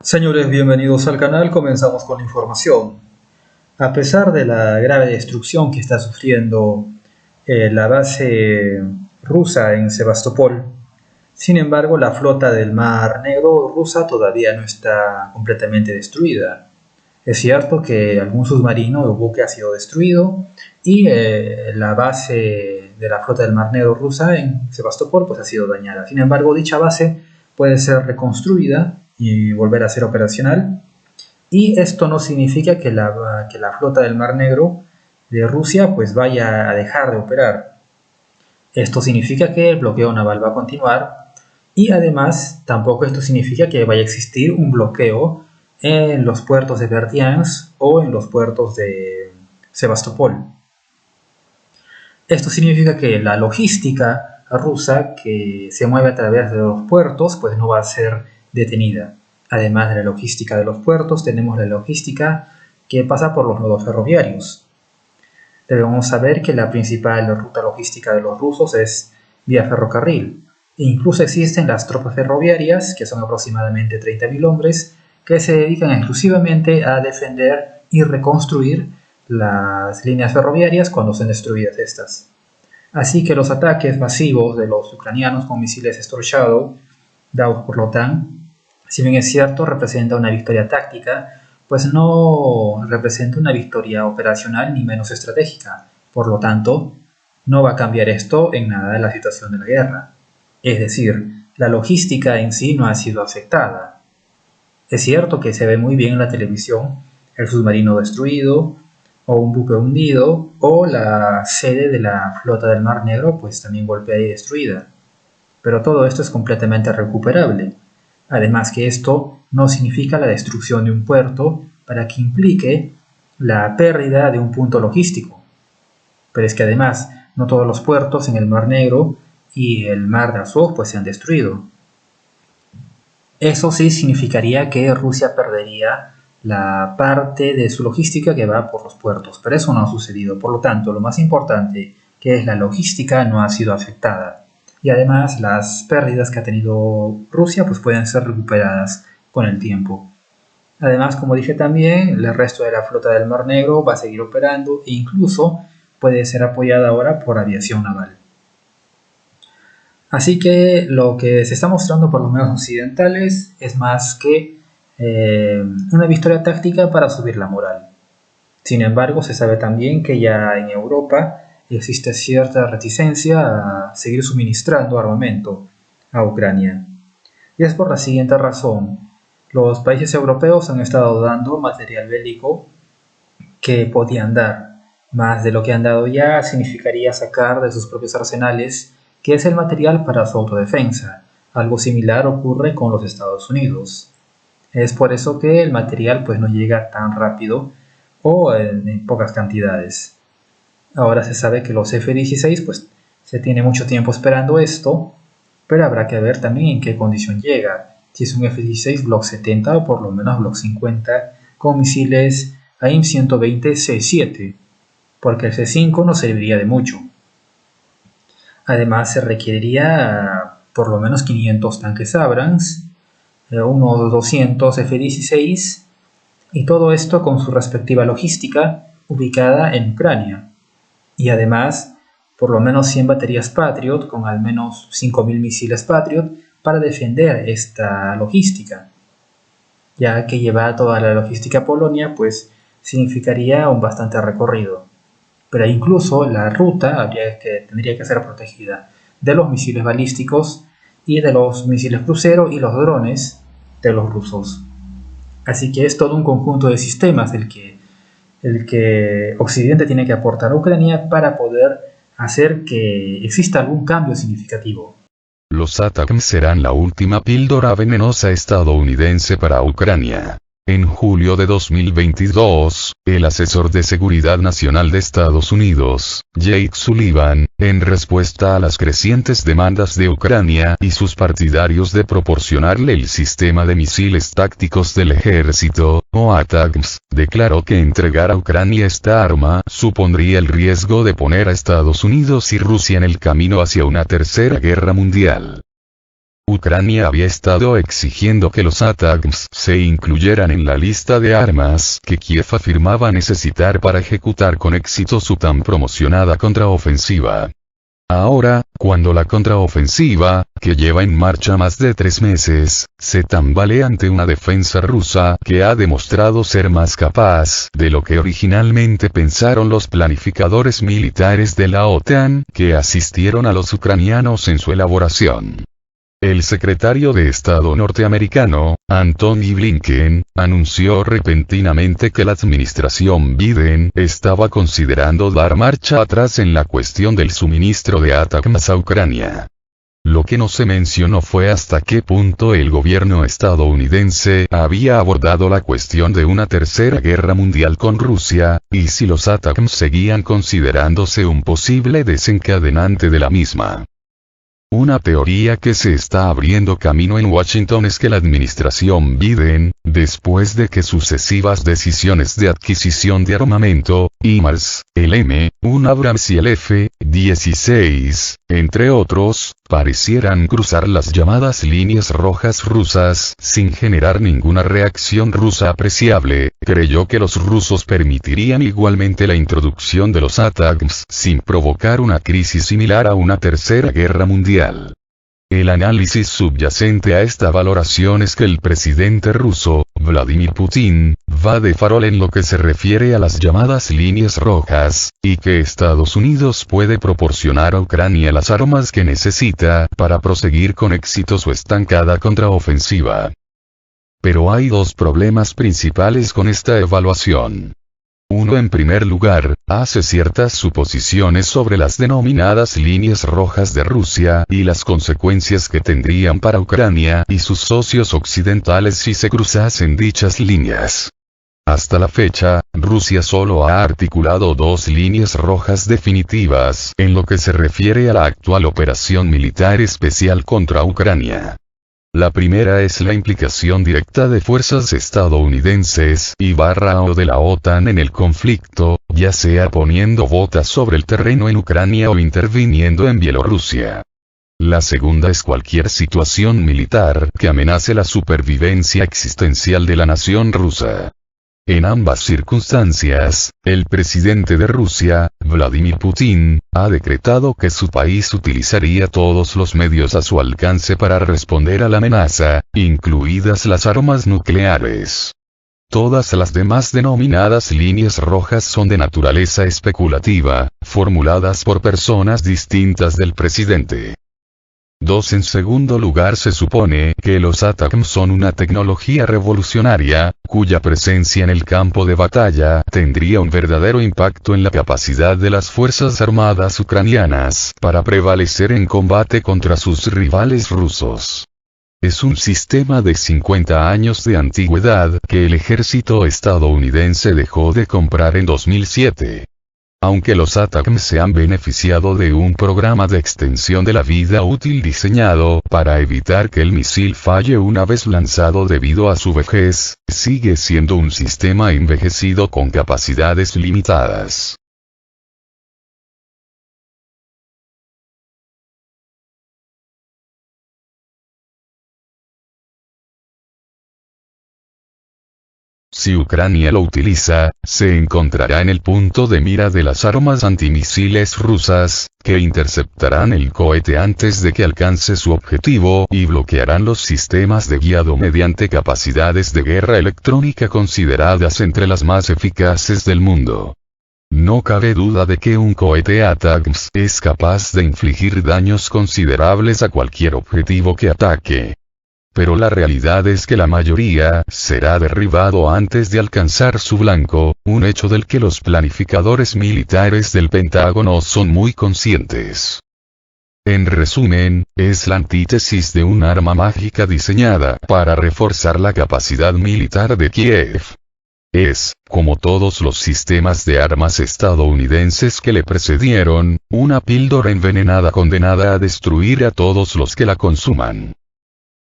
Señores, bienvenidos al canal. Comenzamos con la información. A pesar de la grave destrucción que está sufriendo la base rusa en Sebastopol, sin embargo, la flota del Mar Negro rusa todavía no está completamente destruida. Es cierto que algún submarino o buque ha sido destruido y la base de la flota del Mar Negro rusa en Sebastopol pues, ha sido dañada. Sin embargo, dicha base puede ser reconstruida y volver a ser operacional. Y esto no significa que la flota del Mar Negro de Rusia pues vaya a dejar de operar. Esto significa que el bloqueo naval va a continuar y además tampoco esto significa que vaya a existir un bloqueo en los puertos de Verdiansk o en los puertos de Sebastopol. Esto significa que la logística rusa que se mueve a través de los puertos pues no va a ser detenida. Además de la logística de los puertos, tenemos la logística que pasa por los nodos ferroviarios. Debemos saber que la principal ruta logística de los rusos es vía ferrocarril. E incluso existen las tropas ferroviarias, que son aproximadamente 30.000 hombres, que se dedican exclusivamente a defender y reconstruir las líneas ferroviarias cuando son destruidas estas. Así que los ataques masivos de los ucranianos con misiles Storm Shadow dados por la OTAN, si bien es cierto, representa una victoria táctica, pues no representa una victoria operacional ni menos estratégica. Por lo tanto, no va a cambiar esto en nada la situación de la guerra. Es decir, la logística en sí no ha sido afectada. Es cierto que se ve muy bien en la televisión el submarino destruido, o un buque hundido, o la sede de la flota del Mar Negro pues también golpeada y destruida. Pero todo esto es completamente recuperable. Además que esto no significa la destrucción de un puerto para que implique la pérdida de un punto logístico. Pero es que además no todos los puertos en el Mar Negro y el Mar de Azov pues se han destruido. Eso sí significaría que Rusia perdería la parte de su logística que va por los puertos, pero eso no ha sucedido. Por lo tanto, lo más importante, que es la logística, no ha sido afectada. Y además las pérdidas que ha tenido Rusia pues pueden ser recuperadas con el tiempo. Además, como dije también, el resto de la flota del Mar Negro va a seguir operando e incluso puede ser apoyada ahora por aviación naval. Así que lo que se está mostrando por los medios occidentales es más que una victoria táctica para subir la moral. Sin embargo, se sabe también que ya en Europa existe cierta reticencia a seguir suministrando armamento a Ucrania. Y es por la siguiente razón. Los países europeos han estado dando material bélico que podían dar. Más de lo que han dado ya significaría sacar de sus propios arsenales, que es el material para su autodefensa. Algo similar ocurre con los Estados Unidos. Es por eso que el material pues no llega tan rápido o en pocas cantidades. Ahora se sabe que los F-16 pues se tiene mucho tiempo esperando esto, pero habrá que ver también en qué condición llega. Si es un F-16 Block 70 o por lo menos Block 50 con misiles AIM-120 C7, porque el C5 no serviría de mucho. Además se requeriría por lo menos 500 tanques Abrams, unos 200 F-16 y todo esto con su respectiva logística ubicada en Ucrania. Y además, por lo menos 100 baterías Patriot con al menos 5.000 misiles Patriot para defender esta logística. Ya que llevar toda la logística a Polonia, pues significaría un bastante recorrido. Pero incluso la ruta tendría que ser protegida de los misiles balísticos y de los misiles crucero y los drones de los rusos. Así que es todo un conjunto de sistemas el que Occidente tiene que aportar a Ucrania para poder hacer que exista algún cambio significativo. Los ATACMS serán la última píldora venenosa estadounidense para Ucrania. En julio de 2022, el asesor de Seguridad Nacional de Estados Unidos, Jake Sullivan, en respuesta a las crecientes demandas de Ucrania y sus partidarios de proporcionarle el sistema de misiles tácticos del ejército, o ATACMS, declaró que entregar a Ucrania esta arma supondría el riesgo de poner a Estados Unidos y Rusia en el camino hacia una tercera guerra mundial. Ucrania había estado exigiendo que los ATACMS se incluyeran en la lista de armas que Kiev afirmaba necesitar para ejecutar con éxito su tan promocionada contraofensiva. Ahora, cuando la contraofensiva, que lleva en marcha más de 3 meses, se tambalea ante una defensa rusa que ha demostrado ser más capaz de lo que originalmente pensaron los planificadores militares de la OTAN que asistieron a los ucranianos en su elaboración. El secretario de Estado norteamericano, Antony Blinken, anunció repentinamente que la administración Biden estaba considerando dar marcha atrás en la cuestión del suministro de ATACMS a Ucrania. Lo que no se mencionó fue hasta qué punto el gobierno estadounidense había abordado la cuestión de una tercera guerra mundial con Rusia, y si los ATACMS seguían considerándose un posible desencadenante de la misma. Una teoría que se está abriendo camino en Washington es que la administración Biden, después de que sucesivas decisiones de adquisición de armamento, HIMARS, el M1 Abrams y el F-16, entre otros, parecieran cruzar las llamadas líneas rojas rusas sin generar ninguna reacción rusa apreciable, creyó que los rusos permitirían igualmente la introducción de los ATACMS sin provocar una crisis similar a una tercera guerra mundial. El análisis subyacente a esta valoración es que el presidente ruso, Vladimir Putin, va de farol en lo que se refiere a las llamadas líneas rojas, y que Estados Unidos puede proporcionar a Ucrania las armas que necesita para proseguir con éxito su estancada contraofensiva. Pero hay 2 problemas principales con esta evaluación. Uno, en primer lugar, hace ciertas suposiciones sobre las denominadas líneas rojas de Rusia y las consecuencias que tendrían para Ucrania y sus socios occidentales si se cruzasen dichas líneas. Hasta la fecha, Rusia solo ha articulado 2 líneas rojas definitivas en lo que se refiere a la actual operación militar especial contra Ucrania. La primera es la implicación directa de fuerzas estadounidenses o de la OTAN en el conflicto, ya sea poniendo botas sobre el terreno en Ucrania o interviniendo en Bielorrusia. La segunda es cualquier situación militar que amenace la supervivencia existencial de la nación rusa. En ambas circunstancias, el presidente de Rusia, Vladimir Putin, ha decretado que su país utilizaría todos los medios a su alcance para responder a la amenaza, incluidas las armas nucleares. Todas las demás denominadas líneas rojas son de naturaleza especulativa, formuladas por personas distintas del presidente. 2. En segundo lugar, se supone que los ATACMS son una tecnología revolucionaria, cuya presencia en el campo de batalla tendría un verdadero impacto en la capacidad de las Fuerzas Armadas ucranianas para prevalecer en combate contra sus rivales rusos. Es un sistema de 50 años de antigüedad que el ejército estadounidense dejó de comprar en 2007. Aunque los ATACMS se han beneficiado de un programa de extensión de la vida útil diseñado para evitar que el misil falle una vez lanzado debido a su vejez, sigue siendo un sistema envejecido con capacidades limitadas. Si Ucrania lo utiliza, se encontrará en el punto de mira de las armas antimisiles rusas, que interceptarán el cohete antes de que alcance su objetivo y bloquearán los sistemas de guiado mediante capacidades de guerra electrónica consideradas entre las más eficaces del mundo. No cabe duda de que un cohete ATACMS es capaz de infligir daños considerables a cualquier objetivo que ataque. Pero la realidad es que la mayoría será derribado antes de alcanzar su blanco, un hecho del que los planificadores militares del Pentágono son muy conscientes. En resumen, es la antítesis de un arma mágica diseñada para reforzar la capacidad militar de Kiev. Es, como todos los sistemas de armas estadounidenses que le precedieron, una píldora envenenada condenada a destruir a todos los que la consuman.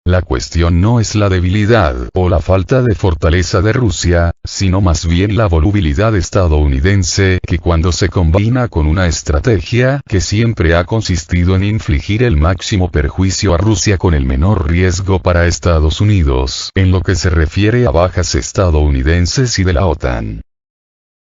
La cuestión no es la debilidad o la falta de fortaleza de Rusia, sino más bien la volubilidad estadounidense que cuando se combina con una estrategia que siempre ha consistido en infligir el máximo perjuicio a Rusia con el menor riesgo para Estados Unidos, en lo que se refiere a bajas estadounidenses y de la OTAN.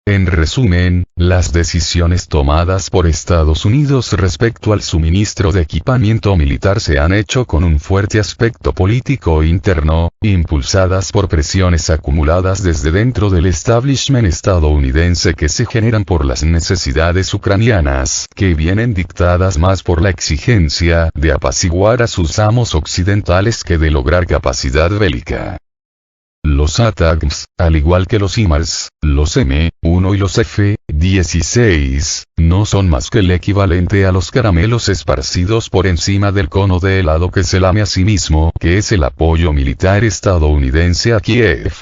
En resumen, las decisiones tomadas por Estados Unidos respecto al suministro de equipamiento militar se han hecho con un fuerte aspecto político interno, impulsadas por presiones acumuladas desde dentro del establishment estadounidense que se generan por las necesidades ucranianas, que vienen dictadas más por la exigencia de apaciguar a sus amos occidentales que de lograr capacidad bélica. Los ATACMS, al igual que los HIMARS, los M1 y los F-16, no son más que el equivalente a los caramelos esparcidos por encima del cono de helado que se lame a sí mismo, que es el apoyo militar estadounidense a Kiev.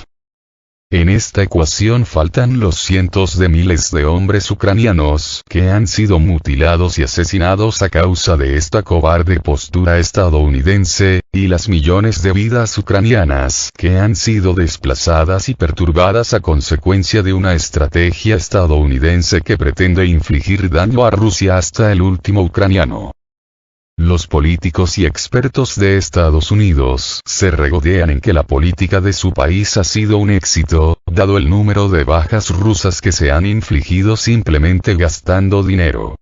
En esta ecuación faltan los cientos de miles de hombres ucranianos que han sido mutilados y asesinados a causa de esta cobarde postura estadounidense, y las millones de vidas ucranianas que han sido desplazadas y perturbadas a consecuencia de una estrategia estadounidense que pretende infligir daño a Rusia hasta el último ucraniano. Los políticos y expertos de Estados Unidos se regodean en que la política de su país ha sido un éxito, dado el número de bajas rusas que se han infligido simplemente gastando dinero.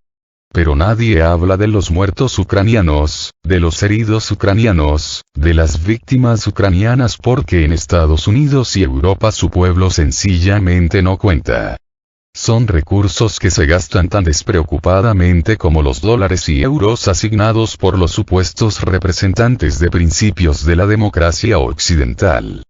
Pero nadie habla de los muertos ucranianos, de los heridos ucranianos, de las víctimas ucranianas porque en Estados Unidos y Europa su pueblo sencillamente no cuenta. Son recursos que se gastan tan despreocupadamente como los dólares y euros asignados por los supuestos representantes de principios de la democracia occidental.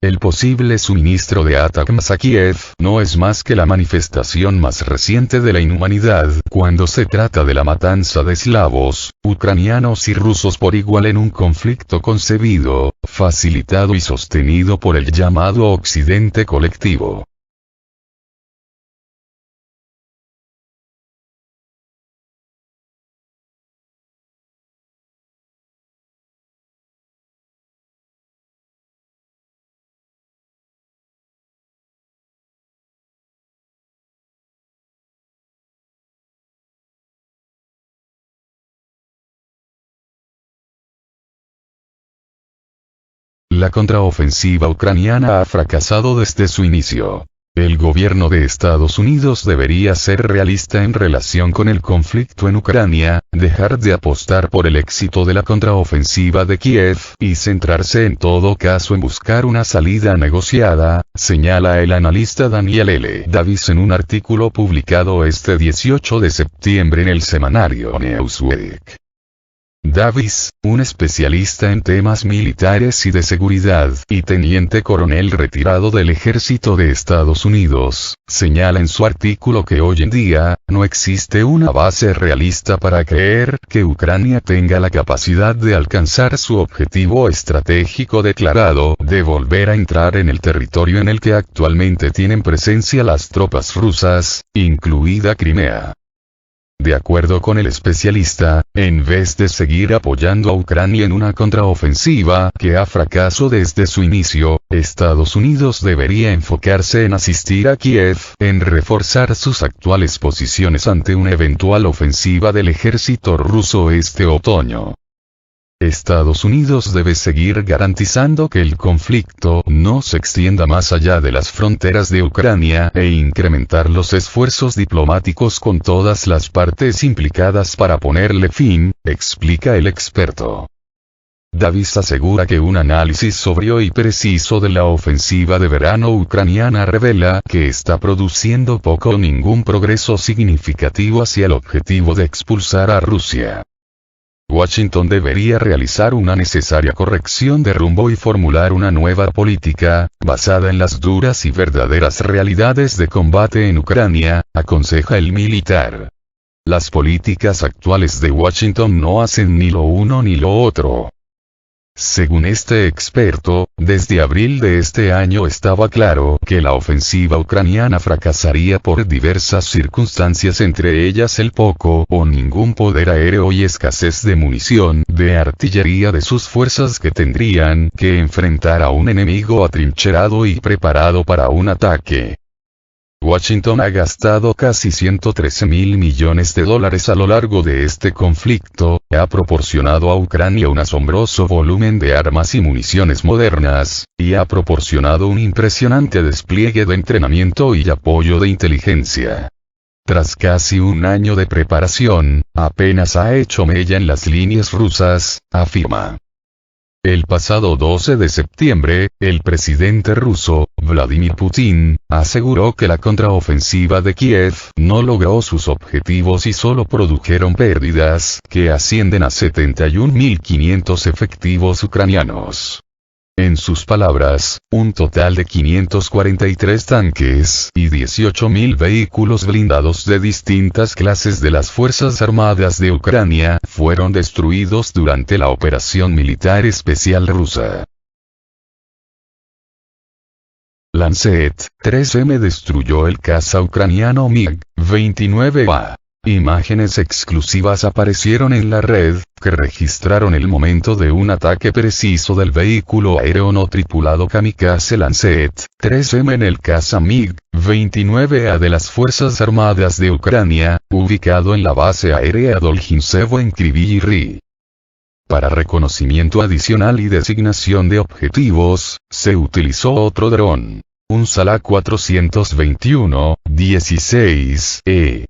El posible suministro de ATACMS a Kiev no es más que la manifestación más reciente de la inhumanidad cuando se trata de la matanza de eslavos, ucranianos y rusos por igual en un conflicto concebido, facilitado y sostenido por el llamado Occidente colectivo. La contraofensiva ucraniana ha fracasado desde su inicio. El gobierno de Estados Unidos debería ser realista en relación con el conflicto en Ucrania, dejar de apostar por el éxito de la contraofensiva de Kiev y centrarse en todo caso en buscar una salida negociada, señala el analista Daniel L. Davis en un artículo publicado este 18 de septiembre en el semanario Newsweek. Davis, un especialista en temas militares y de seguridad, y teniente coronel retirado del ejército de Estados Unidos, señala en su artículo que hoy en día, no existe una base realista para creer que Ucrania tenga la capacidad de alcanzar su objetivo estratégico declarado de volver a entrar en el territorio en el que actualmente tienen presencia las tropas rusas, incluida Crimea. De acuerdo con el especialista, en vez de seguir apoyando a Ucrania en una contraofensiva que ha fracasado desde su inicio, Estados Unidos debería enfocarse en asistir a Kiev, en reforzar sus actuales posiciones ante una eventual ofensiva del ejército ruso este otoño. Estados Unidos debe seguir garantizando que el conflicto no se extienda más allá de las fronteras de Ucrania e incrementar los esfuerzos diplomáticos con todas las partes implicadas para ponerle fin, explica el experto. Davis asegura que un análisis sobrio y preciso de la ofensiva de verano ucraniana revela que está produciendo poco o ningún progreso significativo hacia el objetivo de expulsar a Rusia. Washington debería realizar una necesaria corrección de rumbo y formular una nueva política, basada en las duras y verdaderas realidades de combate en Ucrania, aconseja el militar. Las políticas actuales de Washington no hacen ni lo uno ni lo otro. Según este experto, desde abril de este año estaba claro que la ofensiva ucraniana fracasaría por diversas circunstancias, entre ellas el poco o ningún poder aéreo y escasez de munición de artillería de sus fuerzas, que tendrían que enfrentar a un enemigo atrincherado y preparado para un ataque. Washington ha gastado casi 113.000 millones de dólares a lo largo de este conflicto, ha proporcionado a Ucrania un asombroso volumen de armas y municiones modernas, y ha proporcionado un impresionante despliegue de entrenamiento y apoyo de inteligencia. Tras casi un año de preparación, apenas ha hecho mella en las líneas rusas, afirma. El pasado 12 de septiembre, el presidente ruso, Vladimir Putin, aseguró que la contraofensiva de Kiev no logró sus objetivos y solo produjeron pérdidas que ascienden a 71.500 efectivos ucranianos. En sus palabras, un total de 543 tanques y 18.000 vehículos blindados de distintas clases de las Fuerzas Armadas de Ucrania fueron destruidos durante la operación militar especial rusa. Lancet 3M destruyó el caza ucraniano MiG-29A. Imágenes exclusivas aparecieron en la red, que registraron el momento de un ataque preciso del vehículo aéreo no tripulado kamikaze Lancet 3M en el caza MiG-29A de las Fuerzas Armadas de Ucrania, ubicado en la base aérea Dolgintsevo en Kryvyi Rih. Para reconocimiento adicional y designación de objetivos, se utilizó otro dron, un Sala 421-16E.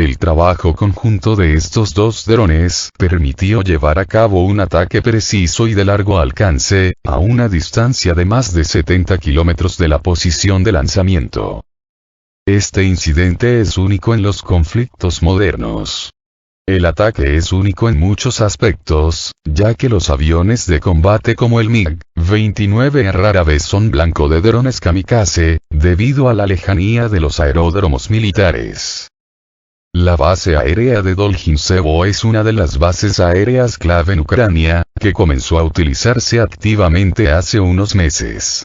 El trabajo conjunto de estos dos drones permitió llevar a cabo un ataque preciso y de largo alcance, a una distancia de más de 70 kilómetros de la posición de lanzamiento. Este incidente es único en los conflictos modernos. El ataque es único en muchos aspectos, ya que los aviones de combate como el MiG-29 rara vez son blanco de drones kamikaze, debido a la lejanía de los aeródromos militares. La base aérea de Dolgintsevo es una de las bases aéreas clave en Ucrania, que comenzó a utilizarse activamente hace unos meses.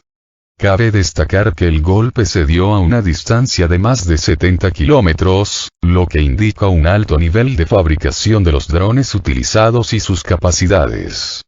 Cabe destacar que el golpe se dio a una distancia de más de 70 kilómetros, lo que indica un alto nivel de fabricación de los drones utilizados y sus capacidades.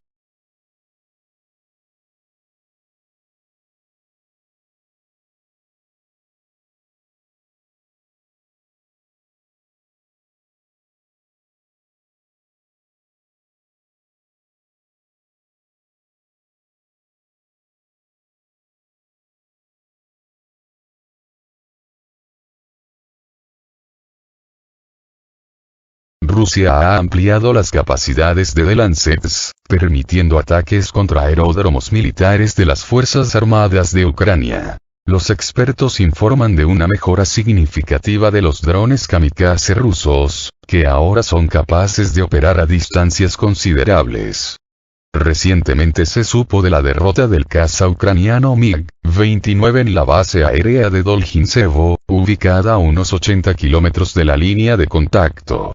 Rusia ha ampliado las capacidades de Lancets, permitiendo ataques contra aeródromos militares de las Fuerzas Armadas de Ucrania. Los expertos informan de una mejora significativa de los drones kamikaze rusos, que ahora son capaces de operar a distancias considerables. Recientemente se supo de la derrota del caza ucraniano MiG-29 en la base aérea de Dolgintsevo, ubicada a unos 80 kilómetros de la línea de contacto.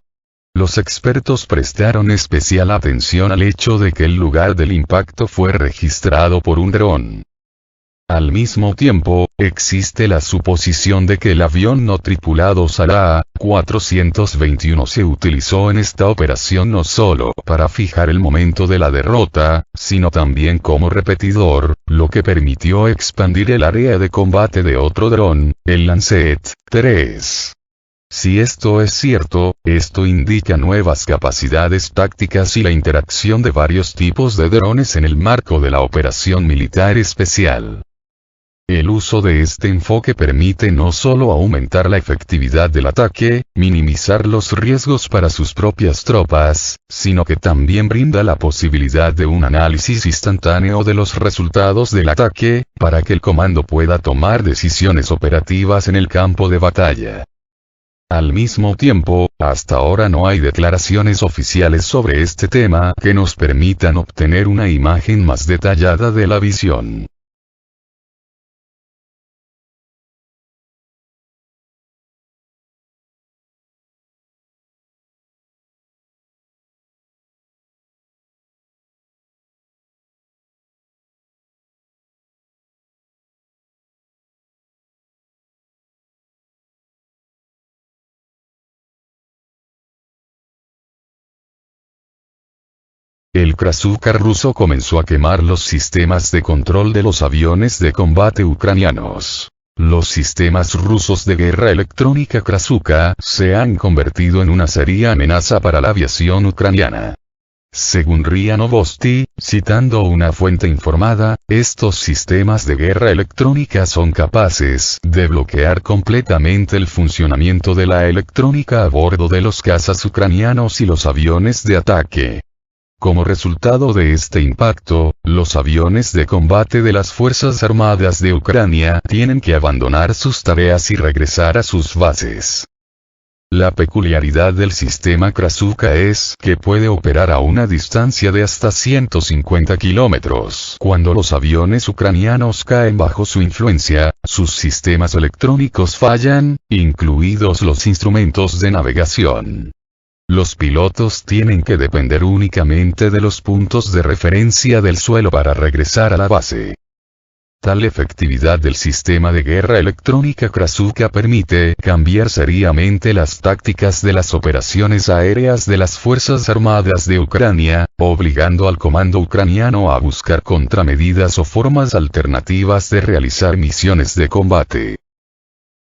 Los expertos prestaron especial atención al hecho de que el lugar del impacto fue registrado por un dron. Al mismo tiempo, existe la suposición de que el avión no tripulado Sala 421 se utilizó en esta operación no solo para fijar el momento de la derrota, sino también como repetidor, lo que permitió expandir el área de combate de otro dron, el Lancet 3. Si esto es cierto, esto indica nuevas capacidades tácticas y la interacción de varios tipos de drones en el marco de la operación militar especial. El uso de este enfoque permite no solo aumentar la efectividad del ataque, minimizar los riesgos para sus propias tropas, sino que también brinda la posibilidad de un análisis instantáneo de los resultados del ataque, para que el comando pueda tomar decisiones operativas en el campo de batalla. Al mismo tiempo, hasta ahora no hay declaraciones oficiales sobre este tema que nos permitan obtener una imagen más detallada de la visión. El Krasukha ruso comenzó a quemar los sistemas de control de los aviones de combate ucranianos. Los sistemas rusos de guerra electrónica Krasukha se han convertido en una seria amenaza para la aviación ucraniana. Según RIA Novosti, citando una fuente informada, estos sistemas de guerra electrónica son capaces de bloquear completamente el funcionamiento de la electrónica a bordo de los cazas ucranianos y los aviones de ataque. Como resultado de este impacto, los aviones de combate de las Fuerzas Armadas de Ucrania tienen que abandonar sus tareas y regresar a sus bases. La peculiaridad del sistema Krasukha es que puede operar a una distancia de hasta 150 kilómetros. Cuando los aviones ucranianos caen bajo su influencia, sus sistemas electrónicos fallan, incluidos los instrumentos de navegación. Los pilotos tienen que depender únicamente de los puntos de referencia del suelo para regresar a la base. Tal efectividad del sistema de guerra electrónica Krasukha permite cambiar seriamente las tácticas de las operaciones aéreas de las Fuerzas Armadas de Ucrania, obligando al comando ucraniano a buscar contramedidas o formas alternativas de realizar misiones de combate.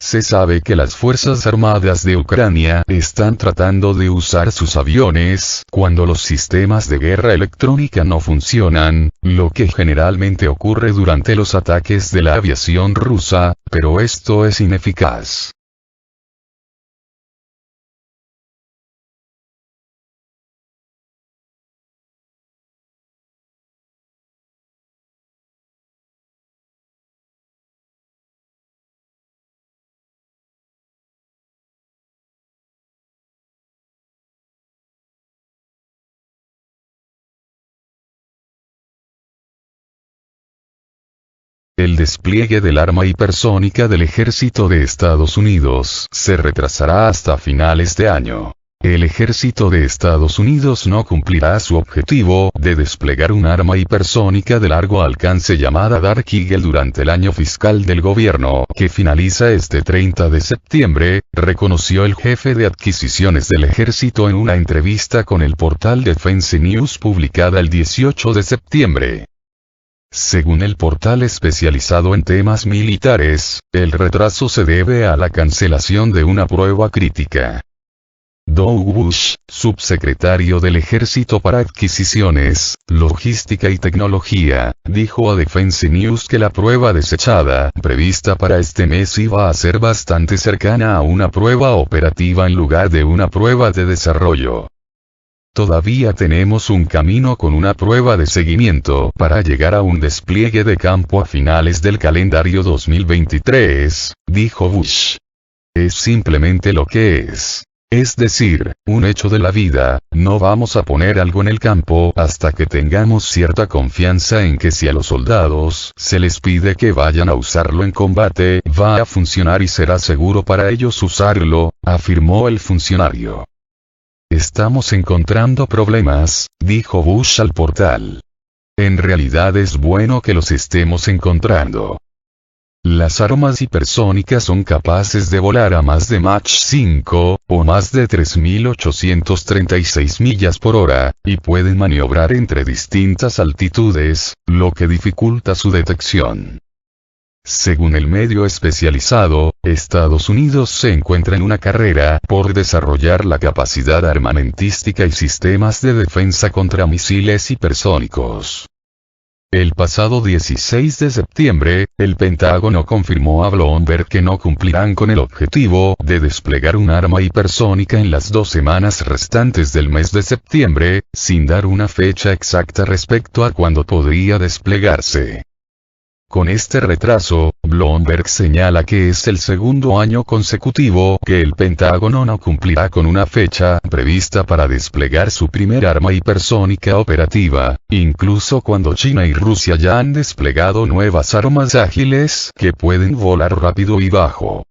Se sabe que las Fuerzas Armadas de Ucrania están tratando de usar sus aviones cuando los sistemas de guerra electrónica no funcionan, lo que generalmente ocurre durante los ataques de la aviación rusa, pero esto es ineficaz. El despliegue del arma hipersónica del ejército de Estados Unidos se retrasará hasta finales de año. El ejército de Estados Unidos no cumplirá su objetivo de desplegar un arma hipersónica de largo alcance llamada Dark Eagle durante el año fiscal del gobierno, que finaliza este 30 de septiembre, reconoció el jefe de adquisiciones del ejército en una entrevista con el portal Defense News publicada el 18 de septiembre. Según el portal especializado en temas militares, el retraso se debe a la cancelación de una prueba crítica. Doug Bush, subsecretario del Ejército para Adquisiciones, Logística y Tecnología, dijo a Defense News que la prueba desechada, prevista para este mes, iba a ser bastante cercana a una prueba operativa en lugar de una prueba de desarrollo. Todavía tenemos un camino con una prueba de seguimiento para llegar a un despliegue de campo a finales del calendario 2023, dijo Bush. Es simplemente lo que es. Es decir, un hecho de la vida, no vamos a poner algo en el campo hasta que tengamos cierta confianza en que si a los soldados se les pide que vayan a usarlo en combate, va a funcionar y será seguro para ellos usarlo, afirmó el funcionario. Estamos encontrando problemas, dijo Bush al portal. En realidad es bueno que los estemos encontrando. Las armas hipersónicas son capaces de volar a más de Mach 5, o más de 3.836 millas por hora, y pueden maniobrar entre distintas altitudes, lo que dificulta su detección. Según el medio especializado, Estados Unidos se encuentra en una carrera por desarrollar la capacidad armamentística y sistemas de defensa contra misiles hipersónicos. El pasado 16 de septiembre, el Pentágono confirmó a Bloomberg que no cumplirán con el objetivo de desplegar un arma hipersónica en las 2 semanas restantes del mes de septiembre, sin dar una fecha exacta respecto a cuándo podría desplegarse. Con este retraso, Bloomberg señala que es el segundo año consecutivo que el Pentágono no cumplirá con una fecha prevista para desplegar su primer arma hipersónica operativa, incluso cuando China y Rusia ya han desplegado nuevas armas ágiles que pueden volar rápido y bajo.